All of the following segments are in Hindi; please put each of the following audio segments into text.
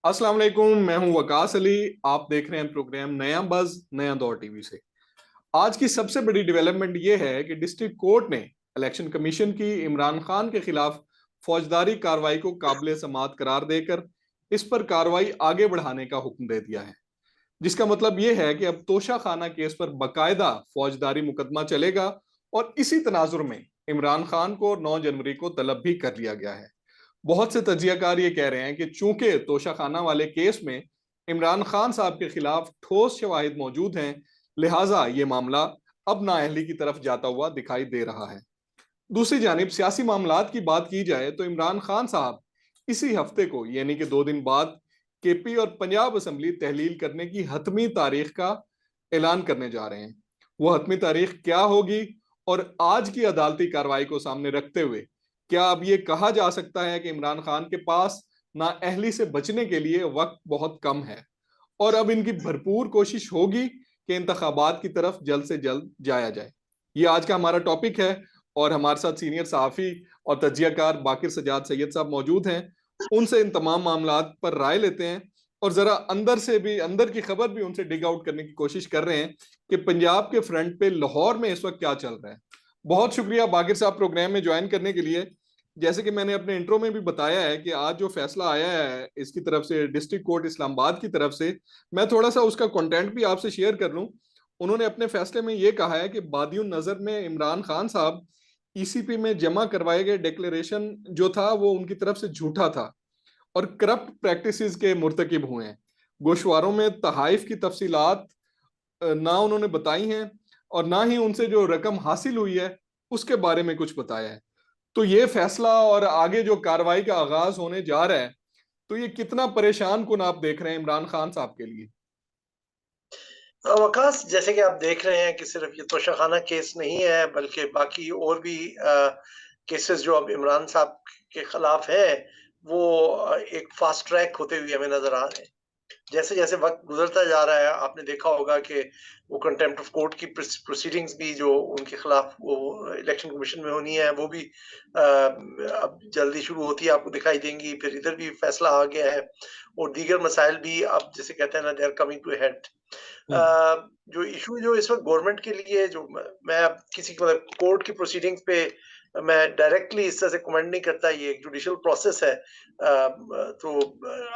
अस्सलाम वालेकुम। मैं हूं वकास अली। आप देख रहे हैं प्रोग्राम नया बज नया दौर टीवी से। आज की सबसे बड़ी डेवलपमेंट यह है कि डिस्ट्रिक्ट कोर्ट ने इलेक्शन कमीशन की इमरान खान के खिलाफ फौजदारी कार्रवाई को काबिल समाअत करार देकर इस पर कार्रवाई आगे बढ़ाने का हुक्म दे दिया है। जिसका मतलब यह है कि अब तोशा खाना केस पर बकायदा फौजदारी मुकदमा चलेगा और इसी तनाजुर में इमरान खान को 9 जनवरी को तलब भी कर लिया गया है। बहुत से तजियाकार ये कह रहे हैं कि चूंकि तोशाखाना वाले केस में इमरान खान साहब के खिलाफ ठोस शवाहिद मौजूद हैं, लिहाजा ये मामला अब नाअहली की तरफ जाता हुआ दिखाई दे रहा है। दूसरी जानिब सियासी मामलात की बात की जाए तो इमरान खान साहब इसी हफ्ते को यानी कि 2 दिन बाद केपी और पंजाब असम्बली तहलील करने की हतमी तारीख का ऐलान करने जा रहे हैं। वो हतमी तारीख क्या होगी और आज की अदालती कार्रवाई को सामने रखते हुए क्या अब ये कहा जा सकता है कि इमरान खान के पास नाअहली से बचने के लिए वक्त बहुत कम है और अब इनकी भरपूर कोशिश होगी कि इंतखाबात की तरफ जल्द से जल्द जाया जाए। ये आज का हमारा टॉपिक है और हमारे साथ सीनियर सहाफ़ी और तजियाकार बाकिर सजाद सैयद साहब मौजूद हैं। उनसे इन तमाम मामलात पर राय लेते हैं और जरा अंदर से भी अंदर की खबर भी उनसे डिग आउट करने की कोशिश कर रहे हैं कि पंजाब के फ्रंट पे लाहौर में इस वक्त क्या चल रहा है। बहुत शुक्रिया बाकिर साहब प्रोग्राम में ज्वाइन करने के लिए। जैसे कि मैंने अपने इंट्रो में भी बताया है कि आज जो फैसला आया है इसकी तरफ से डिस्ट्रिक्ट कोर्ट इस्लामाबाद की तरफ से, मैं थोड़ा सा उसका कंटेंट भी आपसे शेयर कर लूं। उन्होंने अपने फैसले में ये कहा है कि बादियुन नजर में इमरान खान साहब ईसीपी में जमा करवाए गए डिक्लेरेशन जो था वो उनकी तरफ से झूठा था और करप्ट प्रैक्टिसेस के मुर्तकिब हुए हैं। गोशवारों में तहाइफ की तफसीलात ना उन्होंने बताई हैं और ना ही उनसे जो रकम हासिल हुई है उसके बारे में कुछ बताया है। तो ये फैसला और आगे जो कार्रवाई का आगाज होने जा रहा है, तो ये कितना परेशान कुन आप देख रहे हैं इमरान खान साहब के लिए? वकास, जैसे कि आप देख रहे हैं कि सिर्फ ये तोशाखाना केस नहीं है, बल्कि बाकी और भी केसेस जो अब इमरान साहब के खिलाफ है, वो एक फास्ट ट्रैक होते हुए हमें नजर आ रहे हैं। जैसे जैसे वक्त गुजरता जा रहा है, आपने देखा होगा कि वो कंटेम्प्ट ऑफ कोर्ट की प्रोसीडिंग्स भी जो उनके खिलाफ वो इलेक्शन कमीशन में होनी है, वो भी अब जल्दी शुरू होती है, आपको दिखाई देंगी। फिर इधर भी फैसला आ गया है और दीगर मसाइल भी अब जैसे कहते हैं ना, they are coming to head. Hmm. जो इशू जो इस वक्त गवर्नमेंट के लिए जो मैं अब किसी मतलब कोर्ट की प्रोसीडिंग्स पे मैं डायरेक्टली इस तरह से कमेंट नहीं करता, ये एक जुडिशियल प्रोसेस है। तो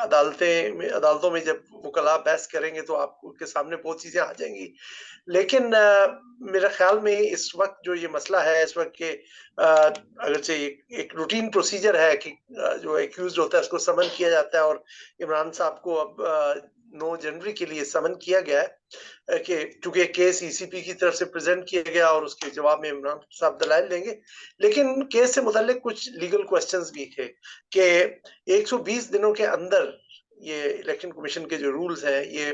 अदालतों में जब वकला बहस करेंगे तो आपके सामने बहुत चीजें आ जाएंगी। लेकिन मेरे ख्याल में इस वक्त जो ये मसला है इस वक्त के अगर से एक रूटीन प्रोसीजर है कि जो एक्यूज होता है उसको समन किया जाता है, और इमरान साहब को अब 9 जनवरी के लिए समन किया गया है कि चूंकि केस ईसीपी की तरफ से प्रेजेंट किया गया और उसके जवाब में इमरान साहब दलाइल देंगे। लेकिन केस से मुतालिक कुछ लीगल क्वेश्चंस भी थे कि 120 दिनों के अंदर ये इलेक्शन कमीशन के जो रूल्स हैं, ये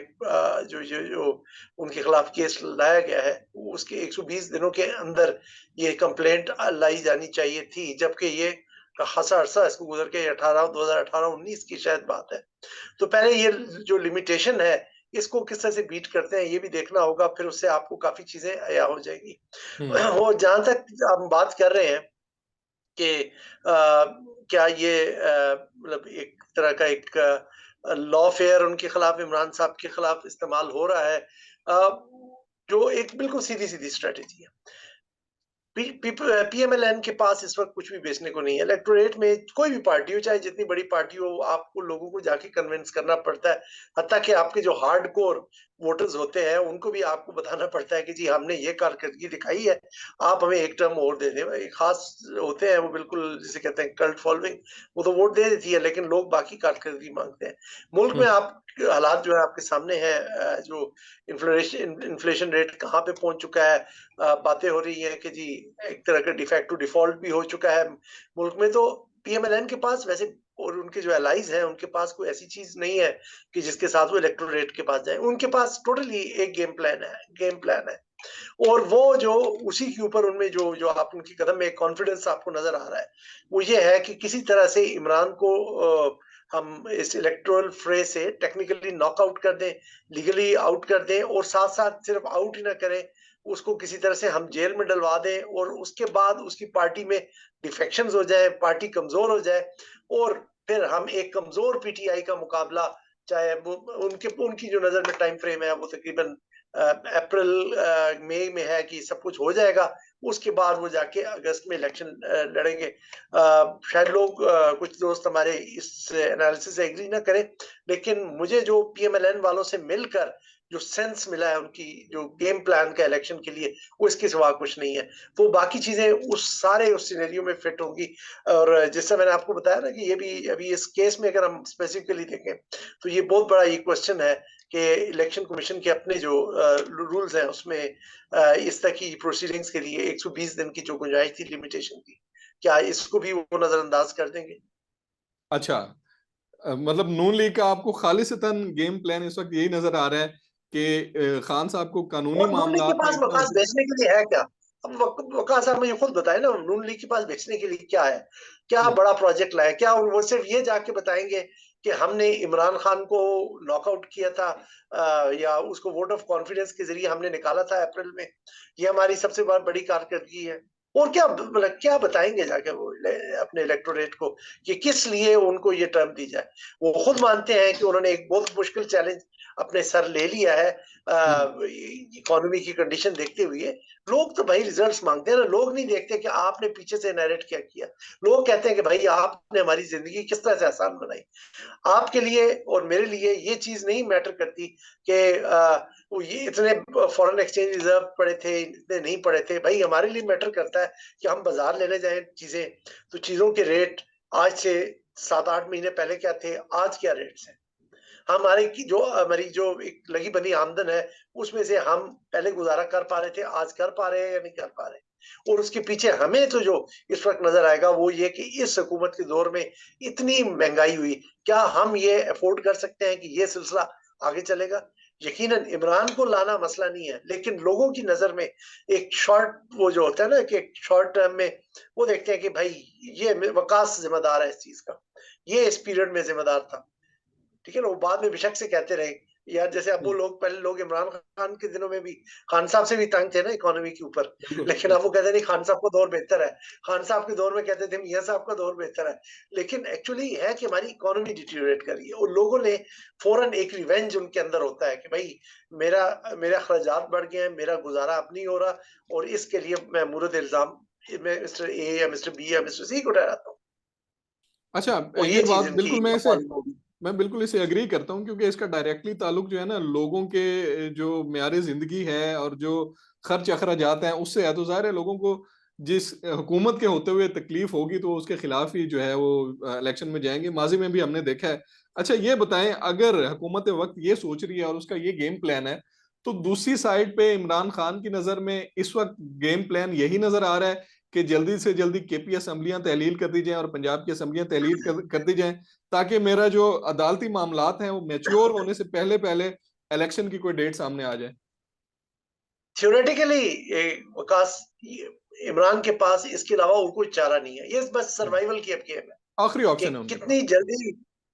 जो उनके खिलाफ केस लाया गया है, उसके 120 दिनों के अंदर ये कंप्लेंट लाई जानी चाहिए थी, जबकि ये खासा अरसा इसको गुजर के 2018-19 की शायद बात है। तो पहले ये जो लिमिटेशन है, इसको किस तरह से बीट करते हैं ये भी देखना होगा, फिर उससे आपको काफी चीजें अया हो जाएगी। हम्म। और जहां तक हम बात कर रहे हैं कि क्या ये मतलब एक तरह का एक लॉफेयर उनके खिलाफ, इमरान साहब के खिलाफ इस्तेमाल हो रहा है, जो एक बिल्कुल सीधी सीधी स्ट्रेटेजी है। पीएमएलएन के पास इस वक्त कुछ भी बेचने को नहीं है। इलेक्टोरेट में कोई भी पार्टी हो, चाहे जितनी बड़ी पार्टी हो, आपको लोगों को जाके कन्विंस करना पड़ता है। हत्ता कि आपके जो हार्ड कोर वोटर्स होते हैं उनको भी आपको बताना पड़ता है कि जी हमने ये कारकर्दगी दिखाई है, आप हमें एक टर्म और दे दें। एक खास होते हैं वो, बिल्कुल जिसे कहते हैं कल्ट फॉलोइंग, वो तो वोट दे देती है, लेकिन लोग बाकी कारकर्दगी मांगते हैं। मुल्क में हम्म। आप हालात जो है आपके सामने है, जो इन्फ्लेशन रेट कहाँ पे पहुंच चुका है। बातें हो रही है कि जी एक तरह का डिफैक्टो डिफॉल्ट भी हो चुका है मुल्क में। तो पीएमएलएन के पास वैसे और उनके जो एलाइज हैं उनके पास कोई ऐसी चीज नहीं है कि जिसके साथ वो इलेक्टोरेट के पास जाए। उनके पास टोटली एक गेम प्लान है। और वो जो उसी के ऊपर उनमें जो जो आप उनके कदम में एक कॉन्फिडेंस आपको नजर आ रहा है, वो ये है कि किसी तरह से इमरान को हम इस इलेक्टोरल फ्रे से टेक्निकली नॉकआउट कर दें, लीगली आउट कर दें, और साथ साथ सिर्फ आउट ही ना करें, उसको किसी तरह से हम जेल में डलवा दें, और उसके बाद उसकी पार्टी में डिफेक्शंस हो जाए, पार्टी कमजोर हो जाए, और फिर हम एक कमजोर पीटीआई का मुकाबला, चाहे वो उनकी जो नजर में टाइम फ्रेम है वो तकरीबन अप्रैल मई में है कि सब कुछ हो जाएगा, उसके बाद वो जाके अगस्त में इलेक्शन लड़ेंगे। शायद लोग कुछ दोस्त हमारे इस एनालिसिस से एग्री ना करें, लेकिन मुझे जो पीएमएलएन वालों से मिलकर जो सेंस मिला है, उनकी जो गेम प्लान का इलेक्शन के लिए, वो इसके सिवा कुछ नहीं है। तो बाकी चीजें उस सिनेरियो में फिट होंगी। और जैसे मैंने आपको बताया ना कि ये भी अभी इस केस में अगर हम स्पेसिफिकली देखें तो ये बहुत बड़ा ये क्वेश्चन है कि इलेक्शन कमीशन के अपने जो रूल्स हैं उसमें इस तरह की प्रोसीडिंग्स के लिए 120 दिन की जो गुंजाइश थी लिमिटेशन की, क्या इसको भी वो नजरअंदाज कर देंगे? अच्छा, मतलब नून लीग का आपको खालिसतन गेम प्लान इस वक्त यही नजर आ रहा है कि खान साहब को कानूनी और नून लीग के मामलात में पास इतना। वकास बेचने के लिए है क्या? अब वकास साहब मुझे खुद बताए ना, नून लीग के पास बेचने के लिए क्या है? क्या हम्म, बड़ा प्रोजेक्ट लाए? क्या वो सिर्फ ये जाके बताएंगे कि हमने इमरान खान को नॉकआउट किया था, या उसको वोट ऑफ कॉन्फिडेंस के जरिए हमने निकाला था अप्रैल में, ये हमारी सबसे बड़ी कारकर्दगी है? और क्या मतलब क्या बताएंगे जाके वो अपने इलेक्टोरेट को कि किस लिए उनको ये टर्म दी जाए? वो खुद मानते हैं कि उन्होंने एक बहुत मुश्किल चैलेंज अपने सर ले लिया है हम्म। इकोनॉमी की कंडीशन देखते हुए। लोग तो भाई रिजल्ट्स मांगते हैं ना, लोग नहीं देखते कि आपने पीछे से नैरेट क्या किया। लोग कहते हैं कि भाई आपने हमारी जिंदगी किस तरह से आसान बनाई। आपके लिए और मेरे लिए ये चीज नहीं मैटर करती कि वो ये इतने फॉरेन एक्सचेंज रिजर्व पड़े थे, इतने नहीं पड़े थे। भाई हमारे लिए मैटर करता है कि हम बाजार लेने जाएं चीजें, तो चीजों के रेट आज से 7-8 महीने पहले क्या थे, आज क्या रेट्स हैं। हमारी जो एक लगी बनी आमदन है, उसमें से हम पहले गुजारा कर पा रहे थे, आज कर पा रहे हैं या नहीं कर पा रहे। और उसके पीछे हमें तो जो इस वक्त नजर आएगा वो ये कि इस हुकूमत के दौर में इतनी महंगाई हुई, क्या हम ये अफोर्ड कर सकते हैं कि ये सिलसिला आगे चलेगा? यकीनन इमरान को लाना मसला नहीं है, लेकिन लोगों की नजर में एक शॉर्ट वो जो होता है ना कि शॉर्ट टर्म में वो देखते हैं कि भाई ये वकास जिम्मेदार है इस चीज का, ये इस पीरियड में जिम्मेदार था। ठीक है ना, वो बाद में बेशक से कहते रहे यार, जैसे अब वो लोग पहले लोग इमरान खान के दिनों में भी खान साहब से भी तंग थे ना इकोनॉमी के ऊपर, बिल्कुल लेकिन अब बिल्कुल। वो कहते नहीं खान साहब का दौर बेहतर है। खान साहब के दौर में कहते थे मियां साहब का दौर बेहतर है, लेकिन एक्चुअली है कि हमारी इकोनॉमी डिटीरियोरेट कर रही है और लोगों ने फौरन एक रिवेंज उनके अंदर होता है कि भाई मेरा मेरा अखराजात बढ़ गए हैं, मेरा गुजारा अब नहीं हो रहा, और इसके लिए मैं मुरद इल्जाम मैं मिस्टर ए या मिस्टर बी या मिस्टर सी को ठहराता हूँ। अच्छा, और ये ये बात चीज इनकी बिल्कुल appalling होगी। मैं बिल्कुल इसे अग्री करता हूँ, क्योंकि इसका डायरेक्टली ताल्लुक जो है ना लोगों के जो म्यार जिंदगी है और जो खर्च अखराजात हैं उससे है। तो जाहिर है लोगों को जिस हुकूमत के होते हुए तकलीफ होगी तो उसके खिलाफ ही जो है वो इलेक्शन में जाएंगे। माजी में भी हमने देखा है। अच्छा, ये बताएं, अगर हुकूमत वक्त ये सोच रही है और उसका ये गेम प्लान है, तो दूसरी साइड पे इमरान खान की नजर में इस वक्त गेम प्लान यही नजर आ रहा है कि जल्दी से जल्दी केपी असम्बलियां तहलील कर दी जाएं और पंजाब की असम्बलियां तहलील कर दी जाएं, ताकि मेरा जो अदालती मामलात हैं वो मैच्योर होने से पहले पहले इलेक्शन की कोई डेट सामने आ जाए। थ्योरेटिकली वकास इमरान के पास इसके अलावा और कोई चारा नहीं है, ये बस सर्वाइवल की अब गेम है आखिरी कि ऑप्शन है उनके पास।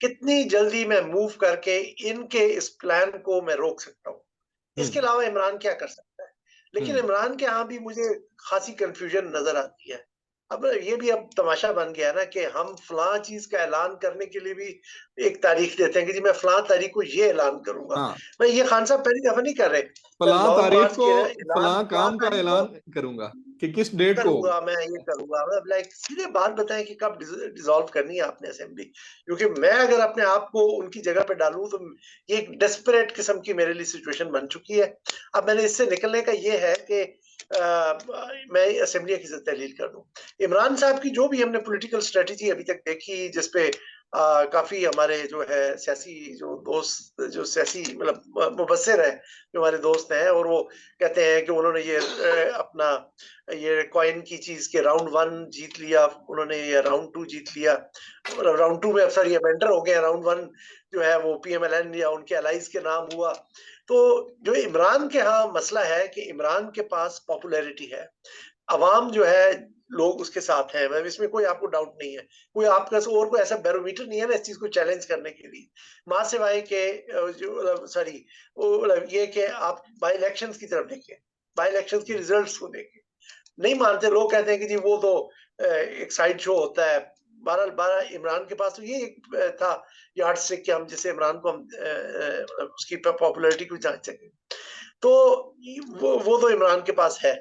कितनी जल्दी मैं मूव करके इनके इस प्लान को मैं रोक सकता हूँ। इसके हम्म अलावा इमरान क्या कर सकता है? लेकिन हम्म। इमरान के यहाँ भी मुझे खासी कंफ्यूजन नजर आती है। अब ये भी अब तमाशा बन गया ना कि हम फलां चीज का ऐलान करने के लिए भी एक तारीख देते हैं कि जी मैं फलां तारीख को ये ऐलान करूंगा। हाँ, मैं ये खान साहब पहली दफा नहीं कर रहे, फलां लॉन्ग तारीख मार्च को के ऐलान फलां फलां काम का तारीख को ऐलान करूंगा कि किस डेट को होगा। करूंगा, मैं ये करूंगा। मतलब लाइक सीधे बात बताएं कि कब डिसॉल्व करनी है आपने असेंबली, क्योंकि मैं अगर अपने आप को उनकी जगह पे डालूं तो ये एक डेस्परेट किस्म की मेरे लिए सिचुएशन बन चुकी है। अब मैंने इससे निकलने का ये है कि मैं असेंबली की तहलील कर दूं। इमरान साहब की जो भी हमने पॉलिटिकल स्ट्रेटेजी अभी तक देखी, जिसपे काफी हमारे जो है सियासी जो दोस्त जो सियासी मतलब मुबस्सिर है जो हमारे दोस्त हैं, और वो कहते हैं कि उन्होंने ये अपना ये कॉइन की चीज के राउंड 1 जीत लिया, उन्होंने ये राउंड 2 जीत लिया, राउंड 2 में अफसर ये बेंटर हो गए, राउंड 1 जो है वो पीएमएलएन या उनके अलाइज के नाम हुआ। तो जो इमरान के यहाँ मसला है कि इमरान के पास पॉपुलैरिटी है, अवाम जो है लोग उसके साथ हैं, मैं इसमें कोई आपको डाउट नहीं है। कोई आपका और कोई ऐसा बैरोमीटर नहीं है ना इस चीज को चैलेंज करने के लिए, मां सिवाय के जो सॉरी ये कि आप बाई इलेक्शंस की तरफ देखें, बाई इलेक्शंस के रिजल्ट्स को देखें। नहीं मानते लोग, कहते हैं कि जी वो तो एक साइड शो होता है, बहरहाल इमरान के पास तो ये एक था यार्ड स्टिक कि हम जिससे इमरान को हम उसकी पॉपुलैरिटी को जांच सकें। तो वो तो इमरान के पास है,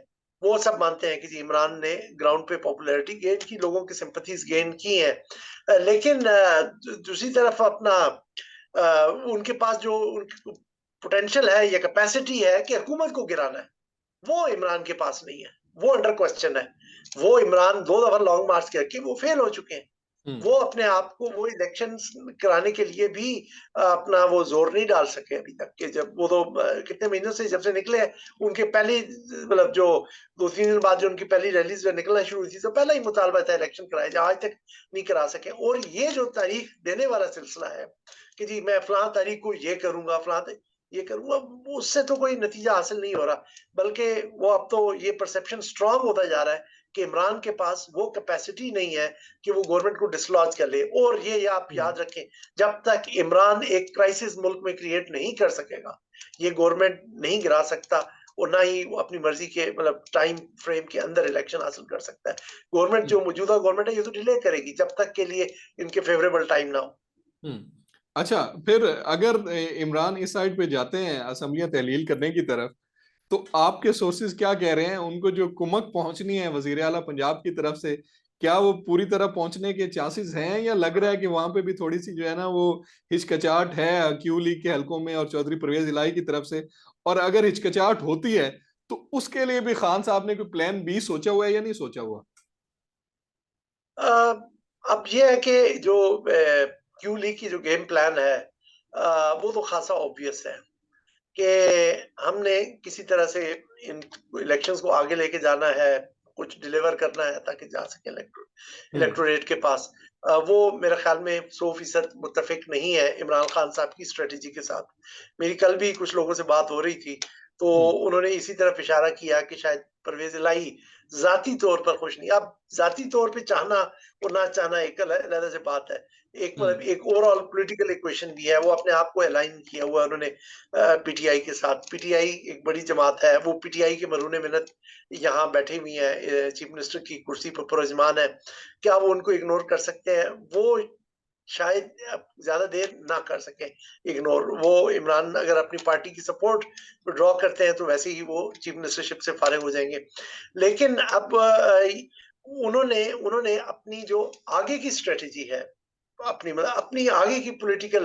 वो सब मानते हैं कि जी इमरान ने ग्राउंड पे पॉपुलैरिटी गेन की, लोगों की सिंपैथीज गेन की हैं। लेकिन दूसरी तरफ अपना उनके पास जो पोटेंशियल है या कैपेसिटी है कि हुकूमत को गिराना है, वो इमरान के पास नहीं है, वो अंडर क्वेश्चन है। वो इमरान 2 दफा लॉन्ग मार्च करके वो फेल हो चुके हैं। वो अपने आप को वो इलेक्शंस कराने के लिए भी अपना वो जोर नहीं डाल सके अभी तक कि जब वो तो कितने महीनों से जब से निकले उनके पहली मतलब जो 2-3 दिन बाद जो उनकी पहली रैलीज जो निकलना शुरू हुई थी तो पहला ही मुतालबा था इलेक्शन कराए जाए, आज तक नहीं करा सके। और ये जो तारीख देने वाला सिलसिला है कि जी मैं फलां तारीख को ये करूंगा, ये करूंगा, उससे तो कोई नतीजा हासिल नहीं हो रहा, बल्कि वो अब तो ये परसेप्शन स्ट्रांग होता जा रहा है कि इमरान के पास वो कैपेसिटी नहीं है कि वो गवर्नमेंट को डिसलॉज कर ले। और ये आप याद रखें, जब तक इमरान एक क्राइसिस मुल्क में क्रिएट नहीं कर सकेगा, ये गवर्नमेंट नहीं गिरा सकता और ना ही वो अपनी मर्जी के मतलब टाइम फ्रेम के अंदर इलेक्शन हासिल कर सकता है। गवर्नमेंट जो मौजूदा गवर्नमेंट है ये तो डिले करेगी जब तक के लिए इनके फेवरेबल टाइम ना हो। अच्छा, फिर अगर इमरान इस साइड पे जाते हैं असम्बलियां तहलील करने की तरफ, तो आपके सोर्सेज क्या कह रहे हैं? उनको जो कुमक पहुंचनी है वजीर आला पंजाब की तरफ से, क्या वो पूरी तरह पहुंचने के चांसेस हैं, या लग रहा है कि वहां पे भी थोड़ी सी जो है ना वो हिचकिचाहट है क्यू लीग के हलकों में और चौधरी परवेज इलाही की तरफ से? और अगर हिचकिचाहट होती है तो उसके लिए भी खान साहब ने कोई प्लान बी सोचा हुआ है या नहीं सोचा हुआ? अब ये है कि जो क्यू लीग की जो गेम प्लान है वो तो खासा ऑब्वियस है कि हमने किसी तरह से इन इलेक्शंस को आगे लेके जाना है, कुछ डिलीवर करना है ताकि जा सके इलेक्टोरेट के पास। वो मेरे ख्याल में 100% मुत्तफिक नहीं है इमरान खान साहब की स्ट्रेटजी के साथ। मेरी कल भी कुछ लोगोों से बात हो रही थी, तो उन्होंने इसी तरफ इशारा किया कि शायद परवेज इलाही जाती तौर पर खुश नहीं। अब जाती तौर पे चाहना और ना चाहना एक अलग से बात है। एक मतलब एक ओवरऑल पॉलिटिकल इक्वेशन भी है, वो अपने आप को अलाइन किया हुआ है उन्होंने पीटीआई के साथ। पीटीआई एक बड़ी जमात है, वो पीटीआई के मरूने मिन्नत यहाँ बैठी हुई है, चीफ मिनिस्टर की कुर्सी पर पुरजमान है। क्या वो उनको इग्नोर कर सकते हैं? वो शायद ज्यादा देर ना कर सके इग्नोर। वो इमरान अगर अपनी पार्टी की सपोर्ट ड्रॉ करते हैं तो वैसे ही वो चीफ मिनिस्टरशिप से फारिग हो जाएंगे। लेकिन अब उन्होंने उन्होंने अपनी जो आगे की स्ट्रेटेजी है, अपनी मतलब अपनी आगे की पॉलिटिकल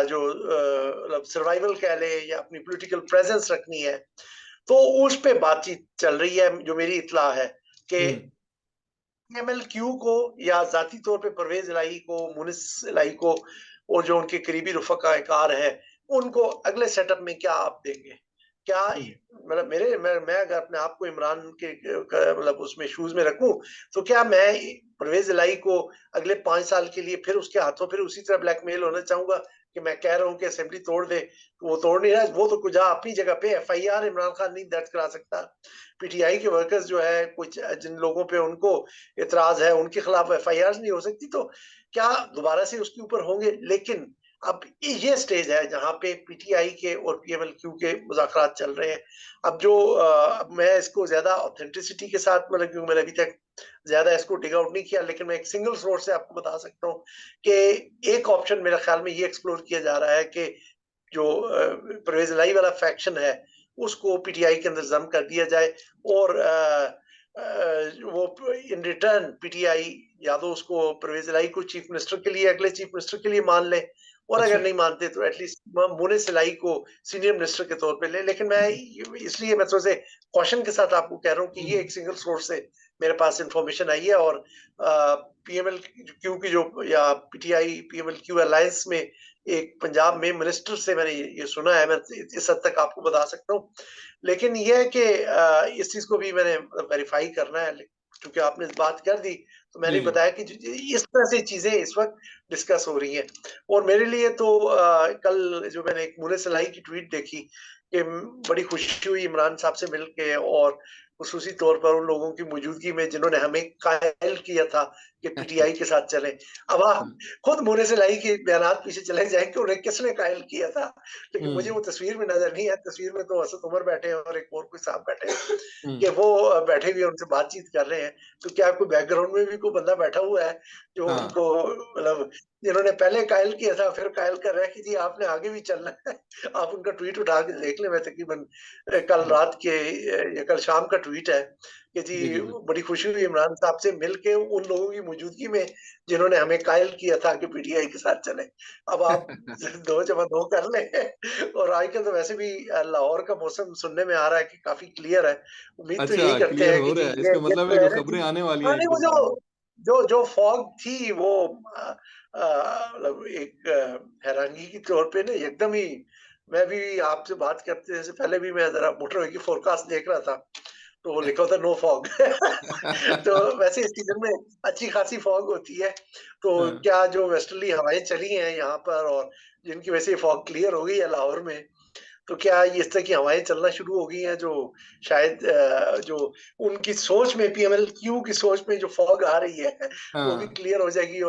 जो मतलब सर्वाइवल कह ले या अपनी पॉलिटिकल प्रेजेंस रखनी है, तो उस पे बातचीत चल रही है। जो मेरी इत्तला है कि पीएमएल-क्यू को या जाती तौर पे परवेज इलाही को, मुनिस इलाही को और जो उनके करीबी रफकाकार हैं, उनको अगले सेटअप में क्या आप देंगे? क्या मतलब मैं अगर अपने आप को इमरान के मतलब उसमें शूज में रखूं, तो क्या मैं परवेज इलाही को अगले 5 साल के लिए फिर उसके हाथों फिर उसी तरह ब्लैकमेल होना चाहूंगा कि मैं कह रहा हूं कि असेंबली तोड़ दे, तो वो तोड़ नहीं रहा है। वो तो कुछ अपनी जगह पे एफआईआर इमरान खान नहीं दर्ज करा सकता। पीटीआई के वर्कर्स जो है, कुछ जिन लोगों पे उनको इतराज है, उनके खिलाफ एफआईआर नहीं हो सकती, तो क्या दोबारा से उसके ऊपर होंगे? लेकिन अब ये स्टेज है जहां पे पीटीआई के और पीएमएल-क्यू के मुज़ाकरात चल रहे हैं। अब जो मैं इसको ज्यादा ऑथेंटिसिटी के साथ मतलब क्योंकि मैंने अभी तक ज्यादा इसको डिग आउट नहीं किया, लेकिन मैं एक सिंगल सोर्स से आपको बता सकता हूँ कि एक ऑप्शन मेरे ख्याल में ये एक्सप्लोर किया जा रहा है कि जो परवेज इलाही वाला फैक्शन है उसको पीटीआई के अंदर जम कर दिया जाए और वो इन रिटर्न पीटीआई या तो उसको परवेज इलाही को चीफ मिनिस्टर के लिए अगले चीफ मिनिस्टर के लिए मान ले, और अच्छा। अगर नहीं मानते तो एटलीस्ट मुनिस इलाही को सीनियर मिनिस्टर के तौर पे ले। लेकिन मैं इसलिए मैं थोड़ा से क्वेश्चन के साथ आपको कह रहा हूँ कि ये एक सिंगल सोर्स से मेरे पास इंफॉर्मेशन आई है, और पीएमएल क्यू की जो या पीटीआई पीएमएल क्यू अलायंस में एक पंजाब में मिनिस्टर से मैंने ये सुना है। मैं इस हद तक आपको बता सकता हूँ। लेकिन ये है कि इस चीज को भी मैंने वेरीफाई करना है, क्योंकि आपने बात कर दी तो मैंने जी जी। बताया कि इस तरह से चीजें इस वक्त डिस्कस हो रही हैं। और मेरे लिए तो कल जो मैंने एक मुने सलाई की ट्वीट देखी कि बड़ी खुशी हुई इमरान साहब से मिलके, और खुसूसी तौर पर उन लोगों की मौजूदगी में जिन्होंने हमें कायल किया था कि पीटीआई के साथ चले। अब आप खुद मुनीस इलाही के बयानात पीछे चले जाएं कि उन्हें किसने कायल किया था, लेकिन मुझे वो तस्वीर में नजर नहीं है। तस्वीर में तो असद उमर बैठे हैं और एक और कोई साहब बैठे हैं कि वो बैठे हुए उनसे बातचीत कर रहे हैं। तो क्या कोई बैकग्राउंड में भी कोई बंदा बैठा हुआ है जो उनको मतलब जिन्होंने पहले कायल किया था फिर कायल कर रहा है कि जी आपने आगे भी चलना है। आप उनका ट्वीट उठा के देख लें, मैं तकरीबन कल रात के या कल शाम का ट्वीट है कि जी बड़ी खुशी हुई इमरान साहब से मिलके उन लोगों की मौजूदगी में जिन्होंने हमें कायल किया था कि पीटीआई के साथ चले। अब आप 2 जमा 2 कर लें। और आजकल तो वैसे भी लाहौर का मौसम सुनने में आ रहा है कि काफी क्लियर है। उम्मीद तो यही अच्छा, करते क्लियर हैं हो कि रहा जी है, ये इसका मतलब है तो कि है ना खबरें जी। आने वाली हाँ हैं नहीं, एक वो दो दिन में। जो जो फॉग थी वो मतलब एक हैरानगी के तौर पे ना एकदम ही, मैं भी आपसे बात करते से पहले भी मैं जरा मोटरवे की फोरकास्ट देख रहा था, तो वो लिखा होता नो फॉग। तो वैसे इस सीजन में अच्छी खासी फॉग होती है। तो हाँ, क्या जो वेस्टर्ली हवाएं चली हैं यहाँ पर और जिनकी वजह से फॉग क्लियर हो गई है लाहौर में, तो क्या ये इस तरह की हवाएं चलना शुरू हो गई हैं जो शायद जो उनकी सोच में पीएमएलक्यू की सोच में जो फॉग आ रही है वो भी हाँ। क्लियर हो जाएगी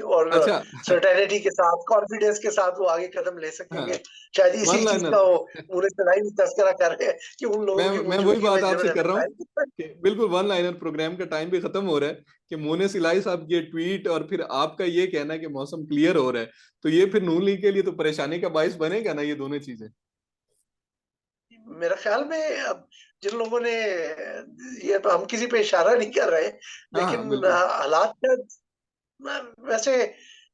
और अच्छा। सर्टेनिटी के साथ कॉन्फिडेंस के साथ वो आगे कदम ले हाँ, सकेंगे। शायद इसी वन चीज का लाइनर। वो पूरे चढ़ाई में तस्करा कर रहे हैं कि उन मैं लोगों की मैं वही मौजूदगी में बात आपसे जिन्होंने कर हमें रहा हूँ कायल कि बिल्कुल वन लाइनर प्रोग्राम का टाइम भी खत्म हो रहा है कि मोने सिलाई साहब ये ट्वीट और फिर आपका ये कहना है कि मौसम क्लियर हो रहा है, तो ये फिर नून लीग के लिए तो परेशानी का बायस बनेगा ना, ये दोनों चीजें। मेरा ख्याल में अब जिन लोगों ने ये तो हम किसी पे इशारा नहीं कर रहे, हाँ हाँ, लेकिन बिल्कुल। हालात का वैसे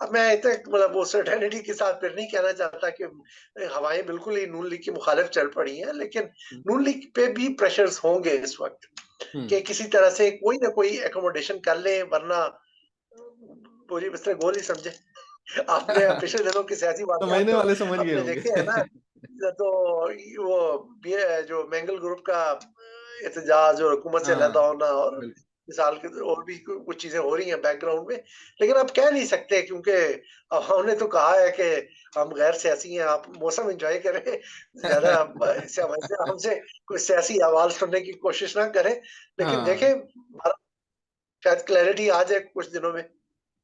अब मैं इतने मतलब वो सर्टेनिटी के साथ फिर नहीं कहना चाहता कि हवाएं बिल्कुल ही नून लीग की मुखालिफ चल पड़ी हैं, लेकिन नून लीग पे भी प्रेशर्स होंगे इस वक्त हम्म। कि किसी तरह से कोई ना कोई एकोमोडेशन कर ले, वरना बोरी बिस्तर गोल ही समझे। आपने पिछले दिनों की सियासी वाकयात समझने तो वाले समझ गए अपने होंगे। देखे है ना। तो वो जो मैंगल ग्रुप का एहतजाज और हुकूमत से अलहदा हाँ, होना और बिल्कुल। मिसाल के और भी कुछ चीजें हो रही हैं बैकग्राउंड में, लेकिन आप कह नहीं सकते क्योंकि अब हमने तो कहा है कि हम गैर सियासी हैं, आप मौसम एंजॉय करें, ज्यादा इससे हमसे कोई सियासी आवाज सुनने की कोशिश ना करें। लेकिन हाँ, देखें शायद क्लैरिटी आ जाए कुछ दिनों में।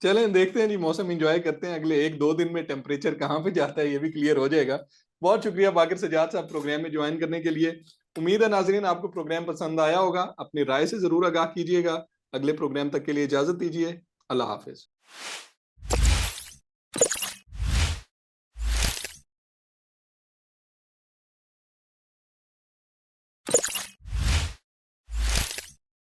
चलें देखते हैं जी, मौसम एंजॉय करते हैं, अगले एक दो दिन में टेम्परेचर कहाँ पे जाता है ये भी क्लियर हो जाएगा। बहुत शुक्रिया बाकिर सजाद साहब प्रोग्राम में ज्वाइन करने के लिए। उम्मीद है नाजरीन आपको प्रोग्राम पसंद आया होगा, अपनी राय से जरूर आगाह कीजिएगा। अगले प्रोग्राम तक के लिए इजाजत दीजिए। अल्लाह हाफिज।